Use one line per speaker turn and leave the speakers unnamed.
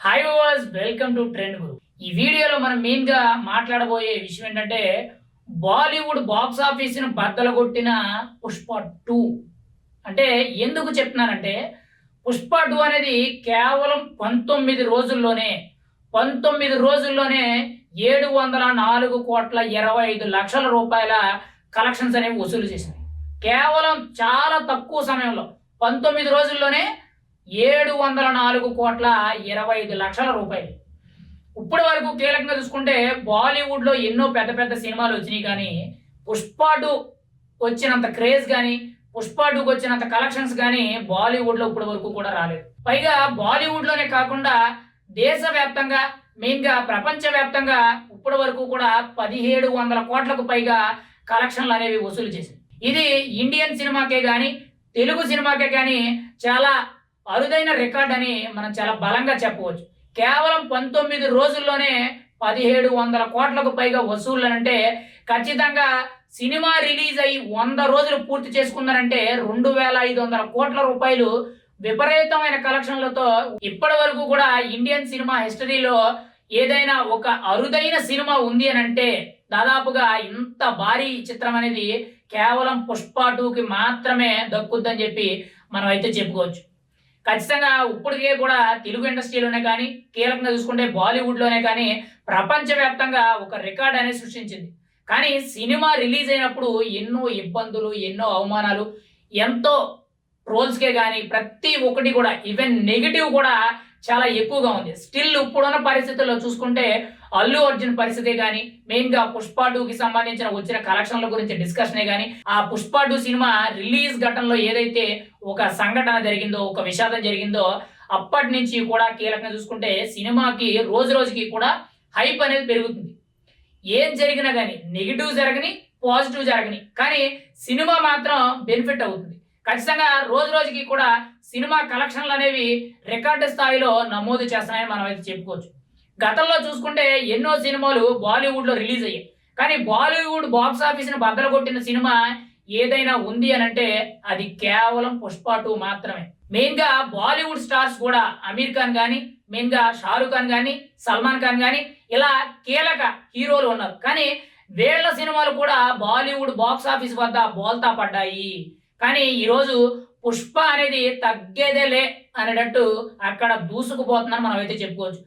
Hi viewers, welcome to Trend Guru. ఈ వీడియోలో మనం మెయిన్ గా మాట్లాడబోయే విషయం ఏంటంటే బాలీవుడ్ బాక్స్ ఆఫీస్ ను బద్దలు కొట్టిన పుష్ప 2. అంటే ఎందుకు చెప్తున్నానంటే పుష్ప 2 అనేది కేవలం 19 రోజుల్లోనే 704,25,00,000 రూపాయల కలెక్షన్స్ అనేవి వసూలు చేసింది. కేవలం చాలా తక్కువ సమయంలో 19 రోజుల్లోనే 704,25,00,000 రూపాయలు. ఇప్పటి వరకు కీలకంగా చూసుకుంటే బాలీవుడ్లో ఎన్నో పెద్ద పెద్ద సినిమాలు వచ్చినాయి, కానీ పుష్ప 2 వచ్చినంత క్రేజ్ కానీ పుష్ప 2కి వచ్చినంత కలెక్షన్స్ కానీ బాలీవుడ్లో ఇప్పటి వరకు కూడా రాలేదు. పైగా బాలీవుడ్లోనే కాకుండా దేశవ్యాప్తంగా మెయిన్గా ప్రపంచవ్యాప్తంగా ఇప్పటి వరకు కూడా 1,700 కోట్లకు పైగా కలెక్షన్లు అనేవి వసూలు చేసింది. ఇది ఇండియన్ సినిమాకే కానీ తెలుగు సినిమాకే కానీ చాలా అరుదైన రికార్డ్ అని మనం చాలా బలంగా చెప్పవచ్చు. కేవలం 19 రోజుల్లోనే 1,700 కోట్లకు పైగా వసూళ్ళు అంటే ఖచ్చితంగా సినిమా రిలీజ్ అయ్యి 100 రోజులు పూర్తి చేసుకుందనంటే 2,500 కోట్ల రూపాయలు విపరీతమైన కలెక్షన్లతో ఇప్పటి వరకు కూడా ఇండియన్ సినిమా హిస్టరీలో ఏదైనా ఒక అరుదైన సినిమా ఉంది అని అంటే దాదాపుగా ఇంత భారీ చిత్రం అనేది కేవలం పుష్ప 2కి మాత్రమే దక్కుద్దని చెప్పి మనం అయితే చెప్పుకోవచ్చు. ఖచ్చితంగా ఇప్పటికే కూడా తెలుగు ఇండస్ట్రీలోనే కానీ కీలకంగా చూసుకుంటే బాలీవుడ్లోనే కానీ ప్రపంచవ్యాప్తంగా ఒక రికార్డ్ అనేది సృష్టించింది. కానీ సినిమా రిలీజ్ అయినప్పుడు ఎన్నో ఇబ్బందులు, ఎన్నో అవమానాలు, ఎంతో ట్రోల్స్కే కానీ ప్రతి ఒక్కటి కూడా ఈవెన్ నెగిటివ్ కూడా చాలా ఎక్కువగా ఉంది. స్టిల్ ఇప్పుడున్న పరిస్థితుల్లో చూసుకుంటే అల్లు అర్జున్ పరిస్థితే కానీ మెయిన్గా పుష్ప 2కి సంబంధించిన వచ్చిన కలెక్షన్ల గురించి డిస్కషనే కానీ ఆ పుష్ప 2 సినిమా రిలీజ్ ఘటనలో ఏదైతే ఒక సంఘటన జరిగిందో, ఒక విషాదం జరిగిందో అప్పటి నుంచి కూడా కీలకంగా చూసుకుంటే సినిమాకి రోజు రోజుకి కూడా హైప్ అనేది పెరుగుతుంది. ఏం జరిగినా కానీ నెగిటివ్ జరగని, పాజిటివ్ జరగని, కానీ సినిమా మాత్రం బెనిఫిట్ అవుతుంది. ఖచ్చితంగా రోజు రోజుకి కూడా సినిమా కలెక్షన్లు అనేవి రికార్డు స్థాయిలో నమోదు చేస్తున్నాయని మనం అయితే చెప్పుకోవచ్చు. గతంలో చూసుకుంటే ఎన్నో సినిమాలు బాలీవుడ్లో రిలీజ్ అయ్యాయి, కానీ బాలీవుడ్ బాక్స్ ఆఫీస్ని బద్దలు కొట్టిన సినిమా ఏదైనా ఉంది అని అంటే అది కేవలం పుష్ప 2 మాత్రమే. మెయిన్గా బాలీవుడ్ స్టార్స్ కూడా అమీర్ ఖాన్ కానీ, మెయిన్గా షారుఖ్ ఖాన్ కానీ, సల్మాన్ ఖాన్ కానీ ఇలా కీలక హీరోలు ఉన్నారు. కానీ వీళ్ళ సినిమాలు కూడా బాలీవుడ్ బాక్స్ ఆఫీస్ వద్ద బోల్తా పడ్డాయి. కానీ ఈరోజు పుష్ప అనేది తగ్గేదేలే అనేటట్టు అక్కడ దూసుకుపోతుందని మనం అయితే చెప్పుకోవచ్చు.